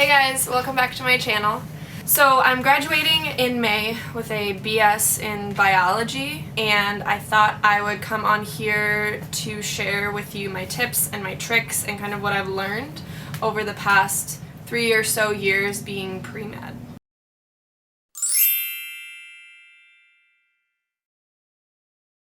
Hey guys, welcome back to my channel. So I'm graduating in May with a BS in biology, and I thought I would come on here to share with you my tips and my tricks and kind of what I've learned over the past 3 or so years being pre-med.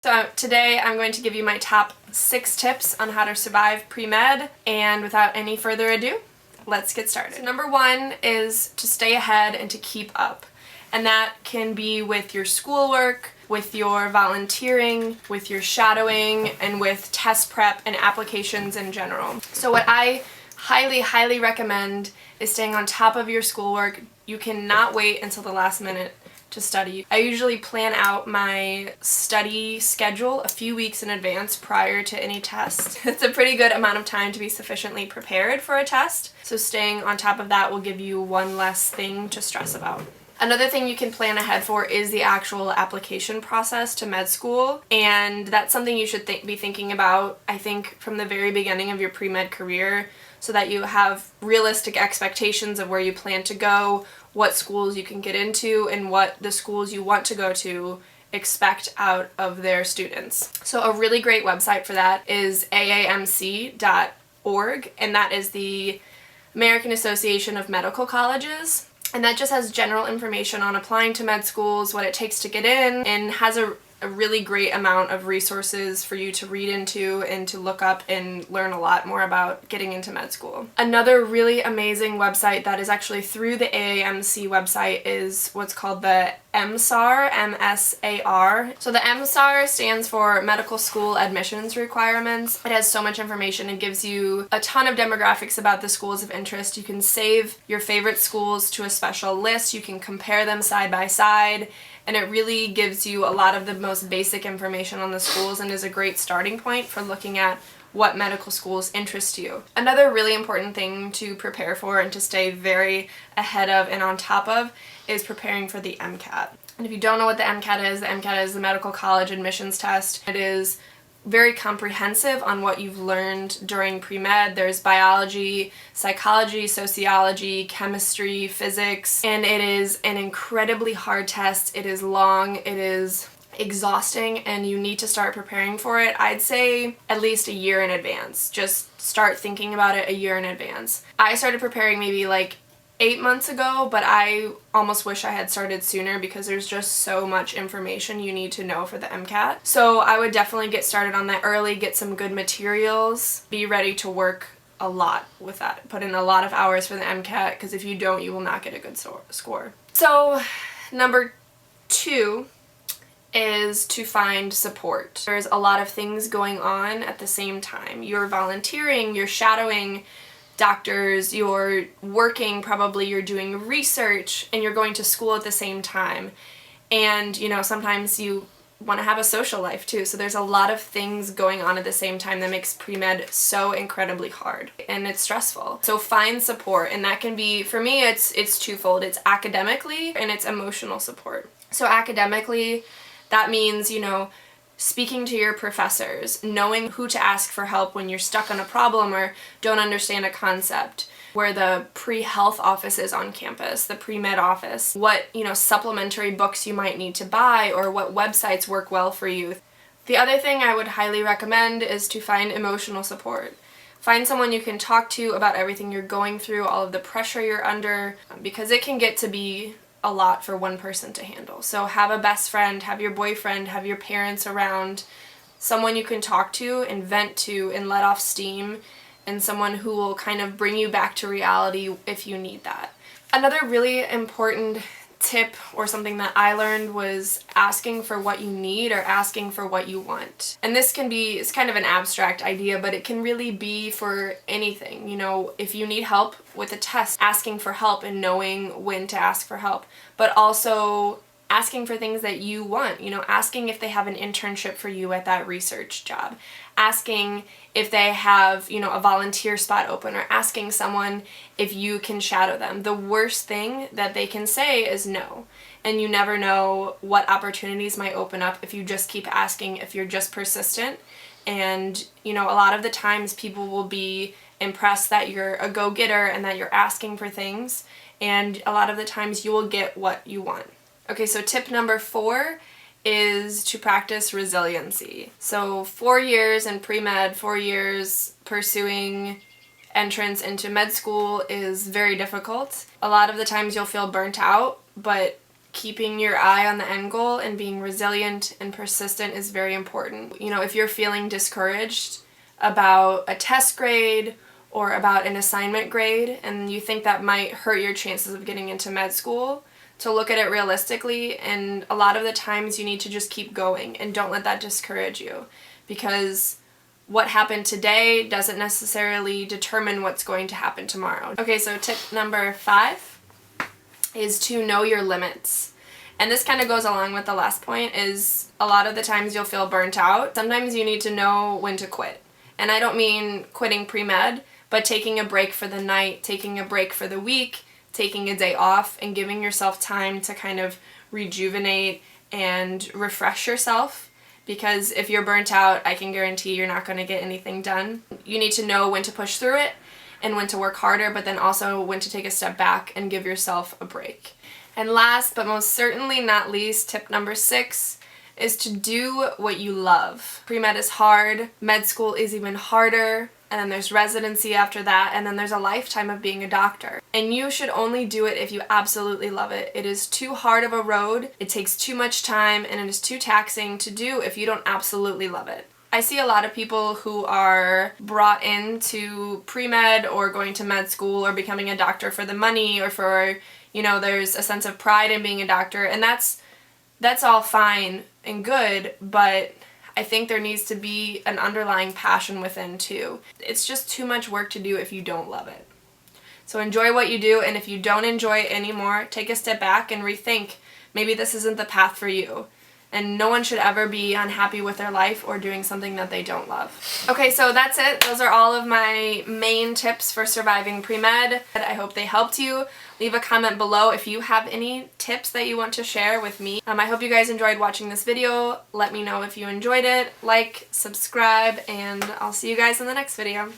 So today I'm going to give you my top 6 tips on how to survive pre-med, and without any further ado, let's get started. So number 1 is to stay ahead and to keep up. And that can be with your schoolwork, with your volunteering, with your shadowing, and with test prep and applications in general. So what I highly recommend is staying on top of your schoolwork. You cannot wait until the last minute to study. I usually plan out my study schedule a few weeks in advance prior to any test. It's a pretty good amount of time to be sufficiently prepared for a test, so staying on top of that will give you one less thing to stress about. Another thing you can plan ahead for is the actual application process to med school, and that's something you should be thinking about, I think, from the very beginning of your pre-med career, so that you have realistic expectations of where you plan to go, what schools you can get into, and what the schools you want to go to expect out of their students. So a really great website for that is aamc.org, and that is the American Association of Medical Colleges. And that just has general information on applying to med schools, what it takes to get in, and has a really great amount of resources for you to read into and to look up and learn a lot more about getting into med school. Another really amazing website that is actually through the AAMC website is what's called the MSAR, M-S-A-R. So the MSAR stands for Medical School Admissions Requirements. It has so much information and gives you a ton of demographics about the schools of interest. You can save your favorite schools to a special list. You can compare them side by side, and it really gives you a lot of the most basic information on the schools and is a great starting point for looking at what medical schools interest you. Another really important thing to prepare for and to stay very ahead of and on top of is preparing for the MCAT. And if you don't know what the MCAT is the Medical College Admissions Test. It is very comprehensive on what you've learned during pre-med. There's biology, psychology, sociology, chemistry, physics, and it is an incredibly hard test. It is long, it is exhausting, and you need to start preparing for it, I'd say at least a year in advance. Just start thinking about it a year in advance. I started preparing maybe like 8 months ago, but I almost wish I had started sooner because there's just so much information you need to know for the MCAT. So I would definitely get started on that early, get some good materials, be ready to work a lot with that. Put in a lot of hours for the MCAT, because if you don't, you will not get a good score. So number 2 is to find support. There's a lot of things going on at the same time. You're volunteering, you're shadowing doctors, you're working, probably you're doing research, and you're going to school at the same time. And sometimes you want to have a social life too, so there's a lot of things going on at the same time that makes pre-med so incredibly hard, and it's stressful. So find support, and that can be, for me, it's twofold. It's academically and it's emotional support. So academically, that means, speaking to your professors, knowing who to ask for help when you're stuck on a problem or don't understand a concept, where the pre-health office is on campus, the pre-med office, what, supplementary books you might need to buy, or what websites work well for you. The other thing I would highly recommend is to find emotional support. Find someone you can talk to about everything you're going through, all of the pressure you're under, because it can get to be a lot for one person to handle. So have a best friend, have your boyfriend, have your parents around, someone you can talk to and vent to and let off steam, and someone who will kind of bring you back to reality if you need that. Another really important tip, or something that I learned, was asking for what you need or asking for what you want. And this can be, it's kind of an abstract idea, but it can really be for anything. If you need help with a test, asking for help and knowing when to ask for help, but also asking for things that you want, asking if they have an internship for you at that research job, asking if they have, a volunteer spot open, or asking someone if you can shadow them. The worst thing that they can say is no, and you never know what opportunities might open up if you just keep asking, if you're just persistent. And a lot of the times people will be impress that you're a go-getter and that you're asking for things, and a lot of the times you will get what you want. Okay, so tip number 4 is to practice resiliency. So 4 years in pre-med, 4 years pursuing entrance into med school is very difficult. A lot of the times you'll feel burnt out, but keeping your eye on the end goal and being resilient and persistent is very important. You know, if you're feeling discouraged about a test grade or about an assignment grade and you think that might hurt your chances of getting into med school, to look at it realistically, and a lot of the times you need to just keep going and don't let that discourage you, because what happened today doesn't necessarily determine what's going to happen tomorrow. Okay, so tip number 5 is to know your limits. And this kind of goes along with the last point, is a lot of the times you'll feel burnt out. Sometimes you need to know when to quit. And I don't mean quitting pre-med, but taking a break for the night, taking a break for the week, taking a day off, and giving yourself time to kind of rejuvenate and refresh yourself. Because if you're burnt out, I can guarantee you're not going to get anything done. You need to know when to push through it and when to work harder, but then also when to take a step back and give yourself a break. And last but most certainly not least, tip number 6 is to do what you love. Pre-med is hard, med school is even harder, and then there's residency after that, and then there's a lifetime of being a doctor. And you should only do it if you absolutely love it. It is too hard of a road, it takes too much time, and it is too taxing to do if you don't absolutely love it. I see a lot of people who are brought into pre-med or going to med school or becoming a doctor for the money, or for, you know, there's a sense of pride in being a doctor, and that's all fine and good, but I think there needs to be an underlying passion within too. It's just too much work to do if you don't love it. So enjoy what you do, and if you don't enjoy it anymore, take a step back and rethink. Maybe this isn't the path for you. And no one should ever be unhappy with their life or doing something that they don't love. Okay, so that's it. Those are all of my main tips for surviving pre-med. I hope they helped you. Leave a comment below if you have any tips that you want to share with me. I hope you guys enjoyed watching this video. Let me know if you enjoyed it. Like, subscribe, and I'll see you guys in the next video.